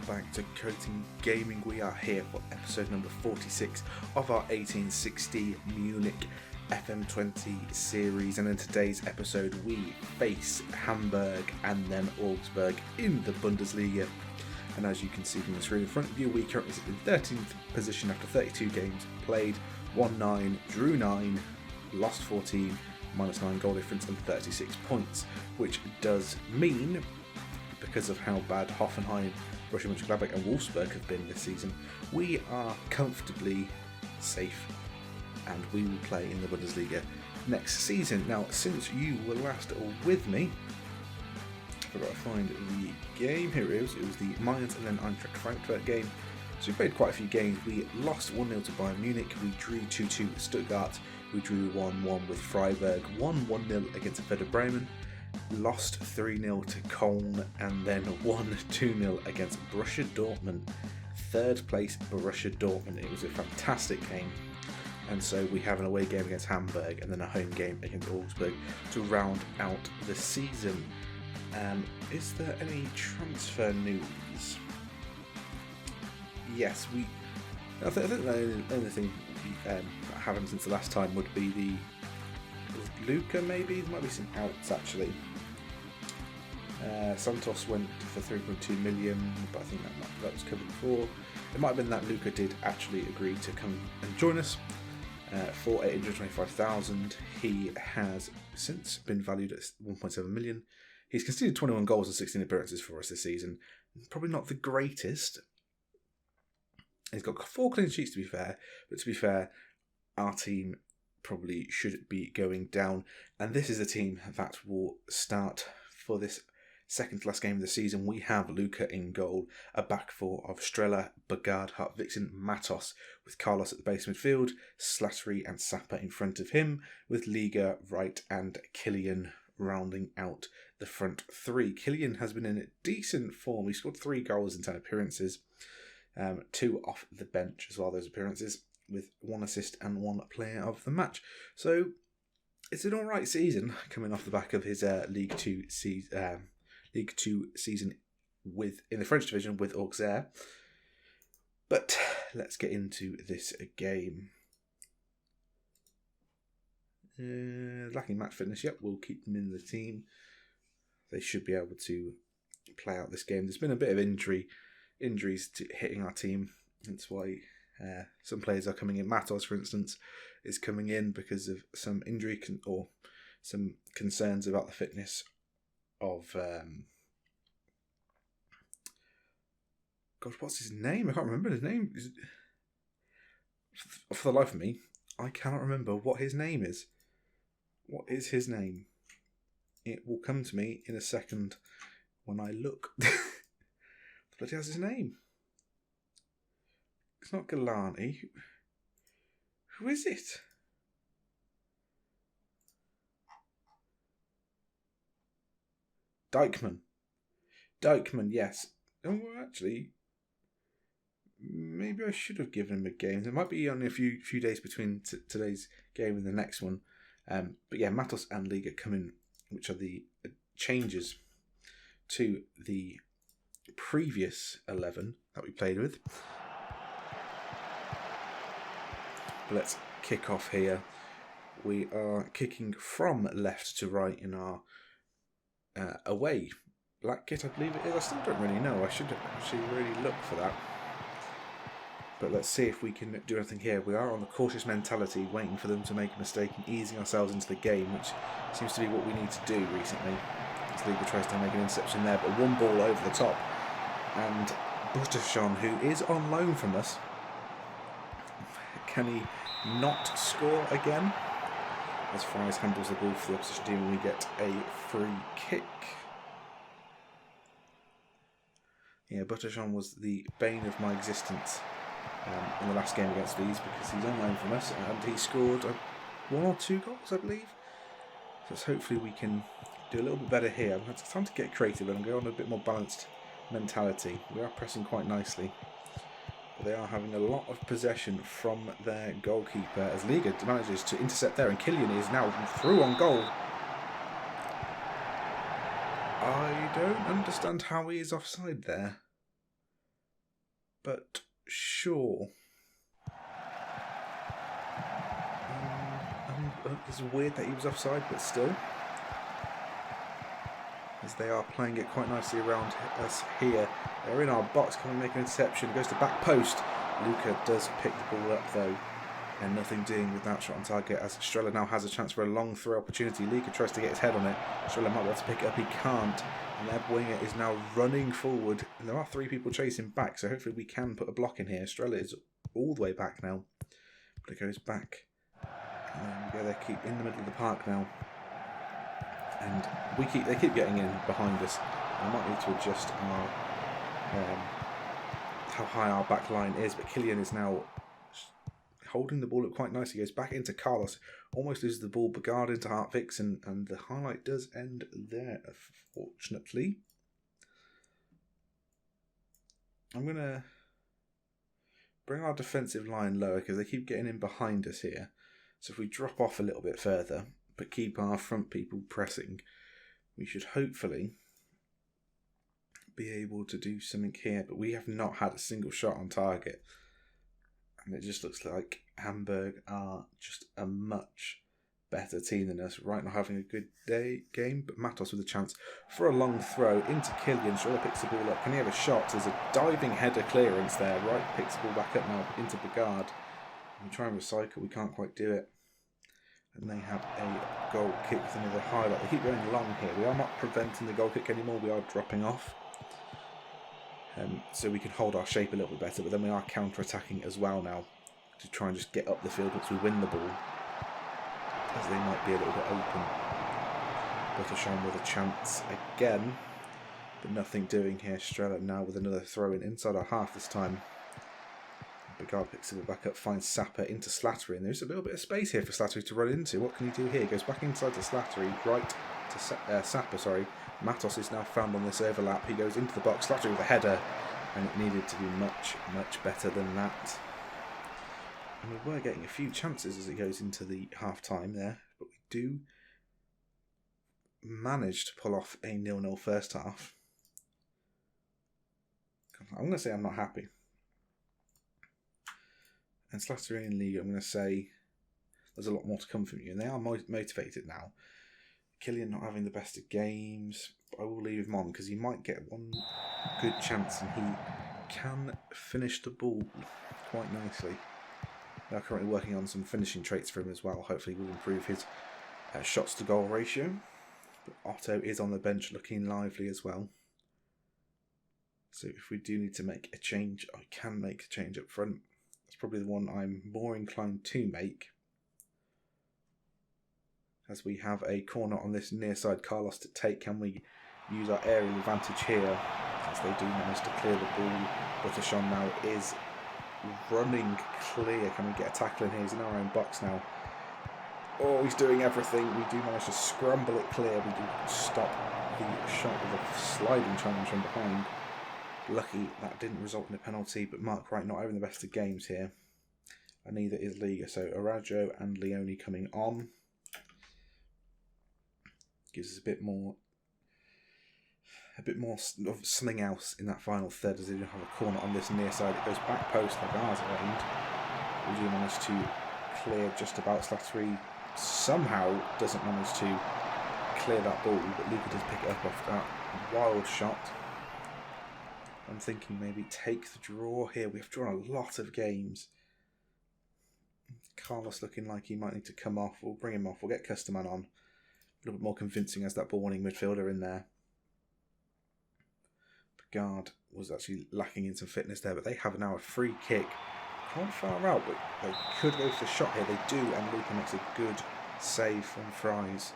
back to Coating Gaming. We are here for episode number 46 of our 1860 Munich FM20 series, and in today's episode we face Hamburg and then Augsburg in the Bundesliga. And as you can see from the screen in front of you, we currently sit in 13th position after 32 games played, won 9, drew 9, lost 14, minus 9 goal difference and 36 points, which does mean, because of how bad Hoffenheim, Borussia Mönchengladbach and Wolfsburg have been this season, we are comfortably safe and we will play in the Bundesliga next season. Now, since you were last with me, I've got to find the game. Here it is. It was the Mainz and then Eintracht Frankfurt game. So we played quite a few games. We lost 1-0 to Bayern Munich. We drew 2-2 with Stuttgart. We drew 1-1 with Freiburg. Won 1-0 against Werder Bremen. Lost 3-0 to Köln, and then won 2-0 against Borussia Dortmund. Third place Borussia Dortmund. It was a fantastic game. And so we have an away game against Hamburg and then a home game against Augsburg to round out the season. Is there any transfer news? Yes, I think the only thing that happened since the last time would be Luca, maybe? There might be some outs actually. Santos went for 3.2 million, but I think that was covered before. It might have been that Luca did actually agree to come and join us for 825,000. He has since been valued at 1.7 million. He's conceded 21 goals and 16 appearances for us this season. Probably not the greatest. He's got 4 clean sheets, to be fair, but to be fair, our team probably should be going down, and this is a team that will start for this second to last game of the season. We have Luca in goal, a back four of Streller, Bagard, Hartvigsen, Matos, with Carlos at the base midfield, Slattery and Sapper in front of him, with Liga right and Killian rounding out the front three. Killian has been in a decent form. He scored 3 goals in 10 appearances, 2 off the bench as well, those appearances, with 1 assist and 1 player of the match. So it's an alright season coming off the back of his League Two season in the French division with Auxerre. But let's get into this game. Lacking match fitness, yep, we'll keep them in the team. They should be able to play out this game. There's been a bit of injuries to hitting our team. That's why some players are coming in. Matos, for instance, is coming in because of some injury or some concerns about the fitness of... God, what's his name? I can't remember his name. For the life of me, I cannot remember what his name is. What is his name? It will come to me in a second when I look. Bloody hell's his name? It's not Galani. Who is it? Dijkman, yes. Oh, well, actually, maybe I should have given him a game. There might be only a few days between today's game and the next one. But yeah, Matos and Liga come in, which are the changes to the previous 11 that we played with. But let's kick off here. We are kicking from left to right in our away black kit, I believe it is. I still don't really know. I should actually really look for that. But let's see if we can do anything here. We are on the cautious mentality, waiting for them to make a mistake and easing ourselves into the game, which seems to be what we need to do recently. As Liga tries to make an interception there, but 1 ball over the top. And Budelsiga, who is on loan from us, can he not score again? As Fries handles the ball for the opposition team, and we get a free kick. Yeah, Budelsiga was the bane of my existence in the last game against Leeds, because he's on loan from us and he scored 1 or 2 goals, I believe. So hopefully we can do a little bit better here. It's time to get creative and go on a bit more balanced mentality. We are pressing quite nicely, but they are having a lot of possession from their goalkeeper as Liga manages to intercept there, and Killian is now through on goal. I don't understand how he is offside there. but sure. It's weird that he was offside, but still. As they are playing it quite nicely around us here. They're in our box, can we make an interception? It goes to back post. Luca does pick the ball up though. And nothing doing with that shot on target as Streller now has a chance for a long throw opportunity. Luca tries to get his head on it. Streller might be able to pick it up, he can't. And their winger is now running forward. And there are 3 people chasing back, so hopefully we can put a block in here. Streller is all the way back now. But it goes back. And there we go, they keep in the middle of the park now. And they keep getting in behind us. I might need to adjust our how high our back line is, but Killian is now holding the ball up quite nicely. He goes back into Carlos, almost loses the ball, Begard into Hartvix, and the highlight does end there, unfortunately. I'm going to bring our defensive line lower because they keep getting in behind us here. So if we drop off a little bit further, but keep our front people pressing, we should hopefully be able to do something here. But we have not had a single shot on target. And it just looks like Hamburg are just a much better team than us. Right now having a good game, but Matos with a chance for a long throw into Killian. Schroeder picks the ball up. Can he have a shot? There's a diving header clearance there. Right picks the ball back up now into Begard. We try and recycle, we can't quite do it. And they have a goal kick with another highlight. They keep going long here. We are not preventing the goal kick anymore. We are dropping off. So we can hold our shape a little bit better. But then we are counter-attacking as well now. To try and just get up the field once we win the ball. As they might be a little bit open. Buttershine with a chance again. But nothing doing here. Streller now with another throw in inside our half this time. Begard picks it back up, finds Sapper into Slattery, and there's a little bit of space here for Slattery to run into. What can he do here? Goes back inside to Slattery, right to Sapper, sorry. Matos is now found on this overlap. He goes into the box, Slattery with a header, and it needed to be much, much better than that. And we were getting a few chances as it goes into the half-time there, but we do manage to pull off a 0-0 first half. I'm going to say I'm not happy. And Slattery in League, I'm going to say there's a lot more to come from you. And they are motivated now. Killian not having the best of games. But I will leave him on because he might get one good chance and he can finish the ball quite nicely. They are currently working on some finishing traits for him as well. Hopefully we'll improve his shots to goal ratio. But Otto is on the bench looking lively as well. So if we do need to make a change, I can make a change up front. It's probably the one I'm more inclined to make. As we have a corner on this near side Carlos to take, can we use our aerial advantage here? As they do manage to clear the ball. Buttershine now is running clear. Can we get a tackle in here? He's in our own box now. Oh, he's doing everything. We do manage to scramble it clear. We do stop the shot with a sliding challenge from behind. Lucky that didn't result in a penalty, but Mark Wright not having the best of games here. And neither is Liga. So Arajo and Leone coming on. Gives us a bit more of something else in that final third as they do have a corner on this near side. It goes back post like ours aimed. We do manage to clear just about. Slattery somehow doesn't manage to clear that ball, but Luca does pick it up off that wild shot. I'm thinking maybe take the draw here. We have drawn a lot of games. Carlos looking like he might need to come off. We'll bring him off. We'll get Custerman on. A little bit more convincing as that ball-winning midfielder in there. Begard was actually lacking in some fitness there, but they have now a free kick. Quite far out, but they could go for the shot here. They do, and Luca makes a good save from Fries.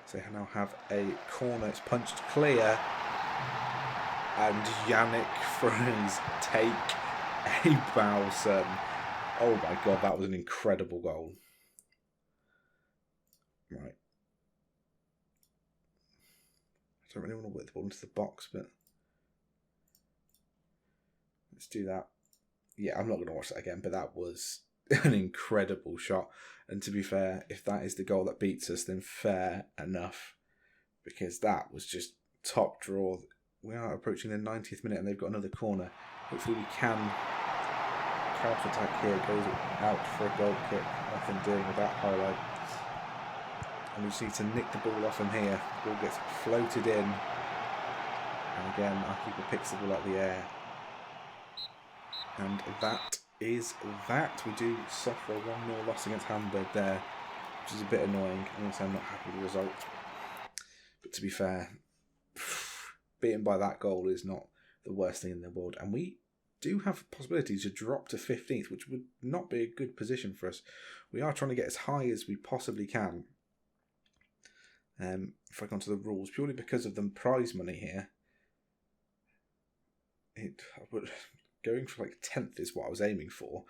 So they now have a corner. It's punched clear. And Yannick Fries take a bow, son. Oh my god, that was an incredible goal. Right. I don't really want to whip the ball into the box, but let's do that. Yeah, I'm not going to watch that again, but that was an incredible shot. And to be fair, if that is the goal that beats us, then fair enough. Because that was just top draw. We are approaching the 90th minute and they've got another corner. Hopefully we can counter-attack here. Goes out for a goal kick. Nothing doing with that highlight. And we just need to nick the ball off him here. The ball gets floated in. And again, our keeper picks the ball out of the air. And that is that. We do suffer a 1-0 loss against Hamburg there, which is a bit annoying. And also I'm not happy with the result. But to be fair, beaten by that goal is not the worst thing in the world. And we do have a possibility to drop to 15th, which would not be a good position for us. We are trying to get as high as we possibly can. If I go on to the rules, purely because of the prize money here, going for like 10th is what I was aiming for,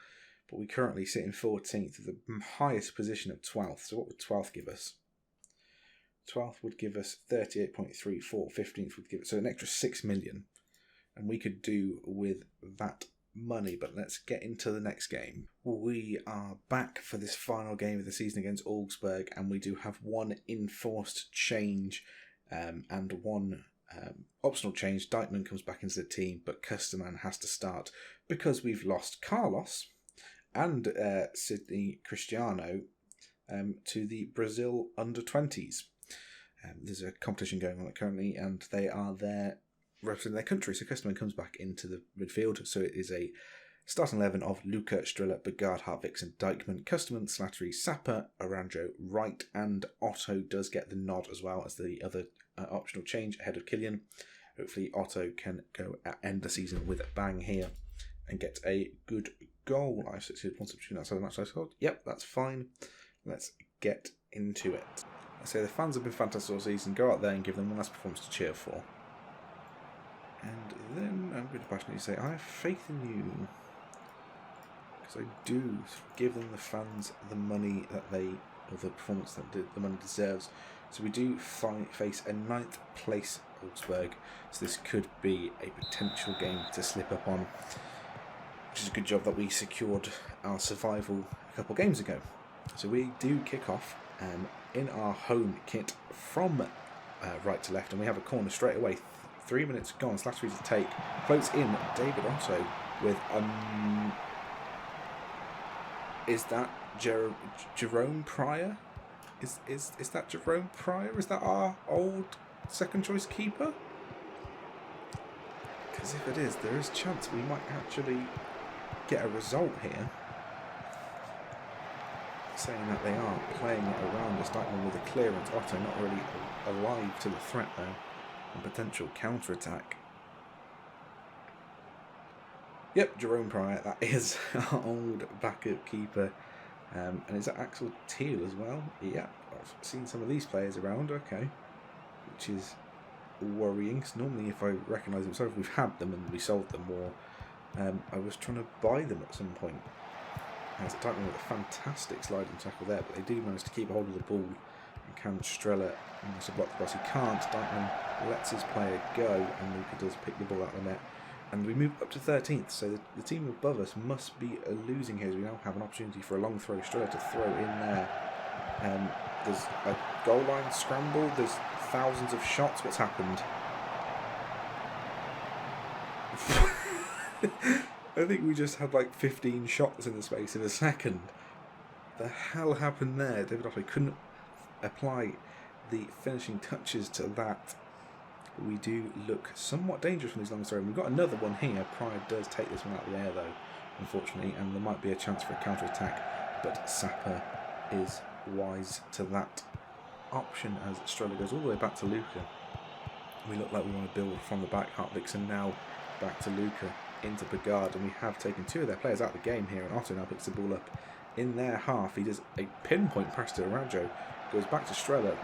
but we currently sit in 14th with the highest position of 12th. So what would 12th give us? 12th would give us 38.34, 15th would give us, so an extra 6 million, and we could do with that money. But let's get into the next game. We are back for this final game of the season against Augsburg, and we do have one enforced change and one optional change. Dykman comes back into the team, but Custerman has to start because we've lost Carlos and Sidney Cristiano to the Brazil under-20s. There's a competition going on currently, and they are there representing their country. So Custerman comes back into the midfield. So it is a starting 11 of Luca, Striller, Begard, Hartwig and Dykman, Custerman, Slattery, Sapper, Aranjo, Wright, and Otto does get the nod as well as the other optional change ahead of Killian. Hopefully Otto can go end the season with a bang here and get a good goal. I've succeeded one substitution outside the match I scored. Yep, that's fine. Let's get into it. I say the fans have been fantastic all season. Go out there and give them one last performance to cheer for. And then I'm going to passionately say, I have faith in you. Because I do give them, the fans, the money that they, or the performance that the money deserves. So we do face a 9th place Augsburg. So this could be a potential game to slip up on. Which is a good job that we secured our survival a couple of games ago. So we do kick off in our home kit from right to left. And we have a corner straight away. 3 minutes gone. Slattery to take. Floats in David Otto with is that Jerome Pryor? Is that Jerome Pryor? Is that our old second choice keeper? Because if it is, there is a chance we might actually get a result here. Saying that they are playing it around us, Dykman with a clearance. Otto not really alive to the threat though. And potential counter-attack. Yep, Jerome Pryor, that is our old backup keeper. And is that Axel Thiel as well? Yep, I've seen some of these players around, okay. Which is worrying, because normally if I recognise them, sorry if we've had them and we sold them, or I was trying to buy them at some point. As a Dykman with a fantastic sliding tackle there, but they do manage to keep hold of the ball. And can Strella manage to block the cross? He can't. Dykman lets his player go, and Luca does pick the ball out of the net. And we move up to 13th, so the team above us must be losing here, as we now have an opportunity for a long throw. Strella to throw in there. There's a goal line scramble, there's thousands of shots. What's happened? I think we just had like 15 shots in the space of a second. The hell happened there? David Otto couldn't apply the finishing touches to that. We do look somewhat dangerous from these long throws. We've got another one here. Pryor does take this one out of the air though, unfortunately, and there might be a chance for a counter-attack, but Sapper is wise to that option as Strella goes all the way back to Luca. We look like we want to build from the back. Hartwigsen now back to Luca into Begard, and we have taken two of their players out of the game here, and Otto now picks the ball up in their half. He does a pinpoint pass to Aranjo, goes back to Strella,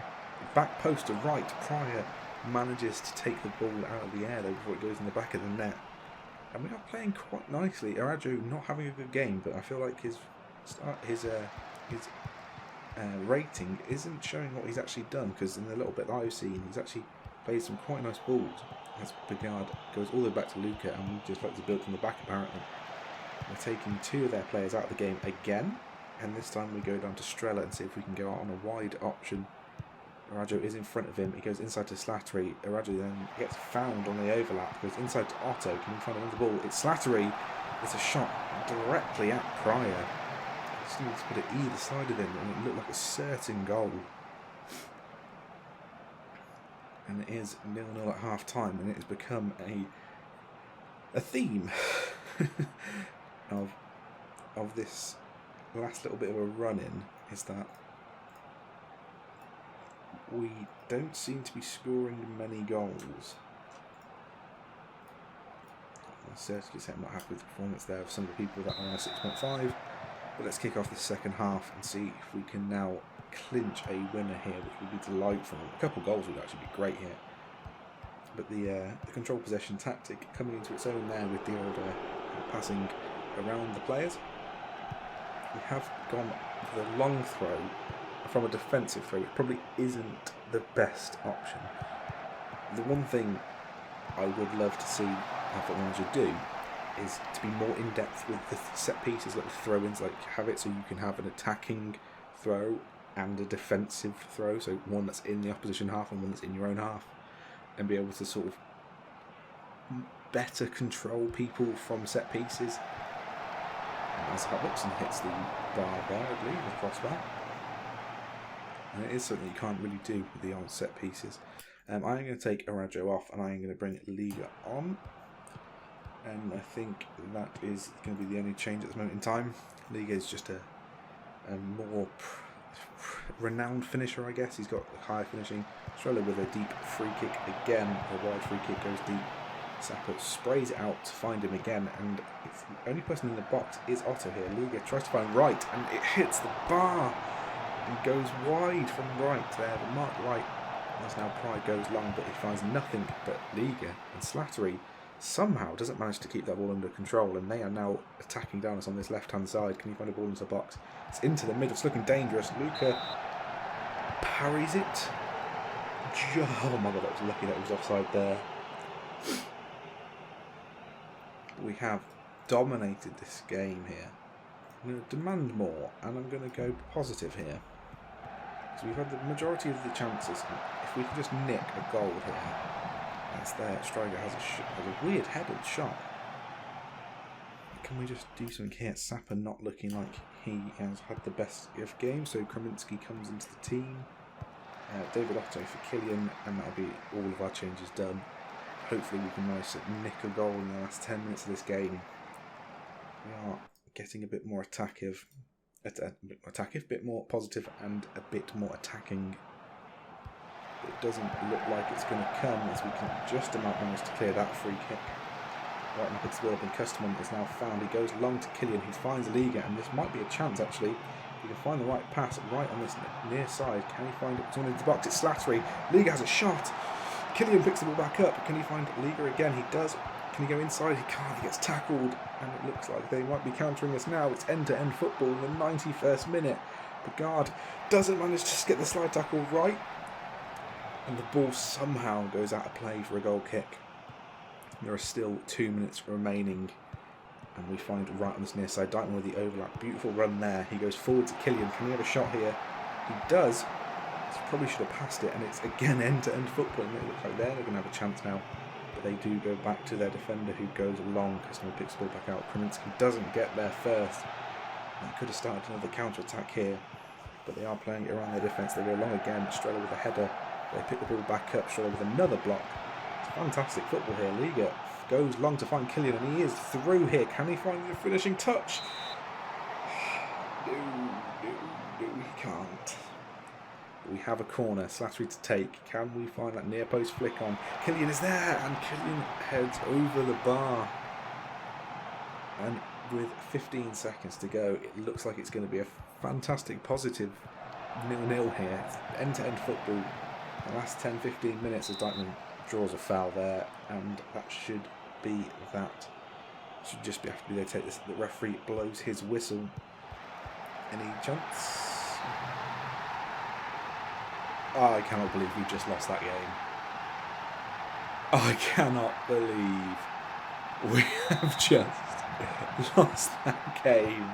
back post to right. Pryor manages to take the ball out of the air though before it goes in the back of the net, and we are playing quite nicely. Aranjo not having a good game, but I feel like his rating isn't showing what he's actually done, because in the little bit that I've seen, he's actually played some quite nice balls. As Begard goes all the way back to Luca, and we just like to build from the back apparently. We're taking two of their players out of the game again, and this time we go down to Strella and see if we can go out on a wide option. Arajo is in front of him. He goes inside to Slattery. Arajo then gets found on the overlap. Goes inside to Otto. Can he find another ball? It's Slattery. It's a shot directly at Pryor. Just needs to put it either side of him, and it looked like a certain goal. And it is 0-0 at half time, and it has become a theme of this last little bit of a run-in, is that we don't seem to be scoring many goals. I'll certainly say I'm not happy with the performance there of some of the people that are on a 6.5, but let's kick off the second half and see if we can now clinch a winner here, which would be delightful. A couple of goals would actually be great here. But the control possession tactic coming into its own there with the old passing around the players. We have gone for the long throw from a defensive throw, which probably isn't the best option. The one thing I would love to see Alpha Manager do is to be more in depth with the set pieces, like the throw-ins, like have it so you can have an attacking throw and a defensive throw, so one that's in the opposition half and one that's in your own half, and be able to sort of better control people from set pieces. And as Hutchinson hits the bar there, I believe, the crossbar. And it is something you can't really do with the old set pieces. I'm going to take Arajo off, and I'm going to bring Liga on. And I think that is going to be the only change at this moment in time. Liga is just a more renowned finisher, I guess. He's got higher finishing. Streller with a deep free kick again. A wide free kick goes deep. Sapper sprays it out to find him again, and it's the only person in the box is Otto here. Liga tries to find right, and it hits the bar and goes wide from right there. The mark right, as now Pride goes long, but he finds nothing but Liga, and Slattery somehow doesn't manage to keep that ball under control, and they are now attacking down us on this left-hand side. Can he find a ball into the box? It's into the middle. It's looking dangerous. Luca parries it. Oh my god, that was lucky that was offside there. We have dominated this game here. I'm going to demand more, and I'm going to go positive here. So we've had the majority of the chances. If we can just nick a goal here, that's there. Striker has a weird headed shot. Can we just do something here? Sapper not looking like he has had the best of games, so Kreminski comes into the team. David Otto for Killian, and that'll be all of our changes done. Hopefully we can manage to nick a goal in the last 10 minutes of this game. We are getting a bit more attacking, a bit more positive and a bit more attacking. But it doesn't look like it's going to come, as we can just about manage to clear that free kick. Right now it's well, and Custerman is now found. He goes long to Killian, who finds Liga, and this might be a chance actually. If he can find the right pass right on this near side, can he find someone into the box? It's Slattery. Liga has a shot. Killian picks the ball back up. Can he find Liga again? He does. Can he go inside? He can't. He gets tackled, and it looks like they might be countering us now. It's end-to-end football in the 91st minute. Pagard doesn't manage to get the slide tackle right, and the ball somehow goes out of play for a goal kick. There are still 2 minutes remaining, and we find right on this near side Dyton with the overlap. Beautiful run there. He goes forward to Killian. Can he have a shot here? He does. Probably should have passed it, and it's again end-to-end football, and it looks like they're going to have a chance now. But they do go back to their defender, who goes along. Customer picks the ball back out. Kreminski doesn't get there first. That could have started another counter-attack here, but they are playing it around their defence. They go along again. Streller with a header. They pick the ball back up. Streller with another block. It's fantastic football here. Liga goes long to find Killian, and he is through here. Can he find the finishing touch? No, he can't. We have a corner, Slattery to take. Can we find that near post flick on? Killian is there, and Killian heads over the bar. And with 15 seconds to go, it looks like it's going to be a fantastic positive 0-0 here. End-to-end football. The last 10-15 minutes as Dyton draws a foul there, and that should be that. Should just be after they take this. The referee blows his whistle. Any chance? Oh, I cannot believe we just lost that game. I cannot believe we have just lost that game.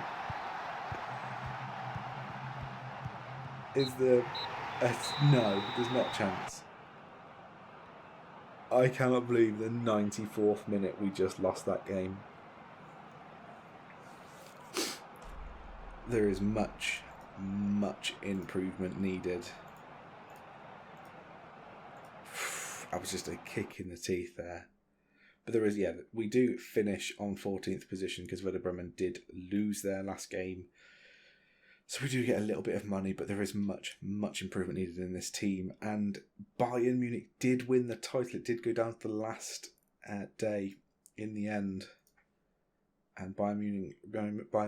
Is the No, there's not a chance. I cannot believe the 94th minute we just lost that game. There is much improvement needed. That was just a kick in the teeth there. But there is, we do finish on 14th position because Werder Bremen did lose their last game. So we do get a little bit of money, but there is much improvement needed in this team. And Bayern Munich did win the title. It did go down to the last day in the end. And Bayern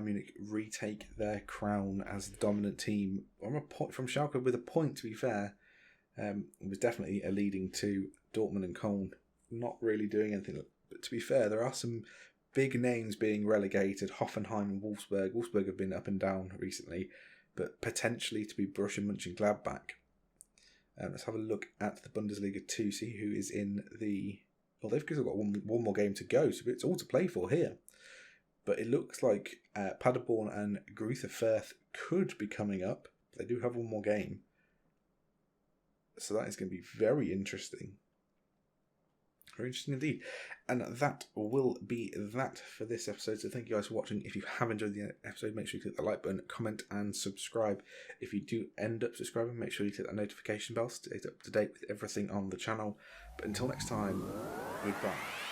Munich retake their crown as the dominant team on a point from Schalke with a point, to be fair. It was definitely a leading to Dortmund and Köln not really doing anything. But to be fair, there are some big names being relegated. Hoffenheim and Wolfsburg. Wolfsburg have been up and down recently, but potentially to be Borussia Mönchengladbach. Let's have a look at the Bundesliga to see who is in the... Well, they've still got one more game to go, so it's all to play for here. But it looks like Paderborn and Greuther Fürth could be coming up. They do have one more game. So that is going to be very interesting. Very interesting indeed. And that will be that for this episode. So thank you guys for watching. If you have enjoyed the episode, make sure you click the like button, comment and subscribe. If you do end up subscribing, make sure you click that notification bell to stay up to date with everything on the channel. But until next time, goodbye.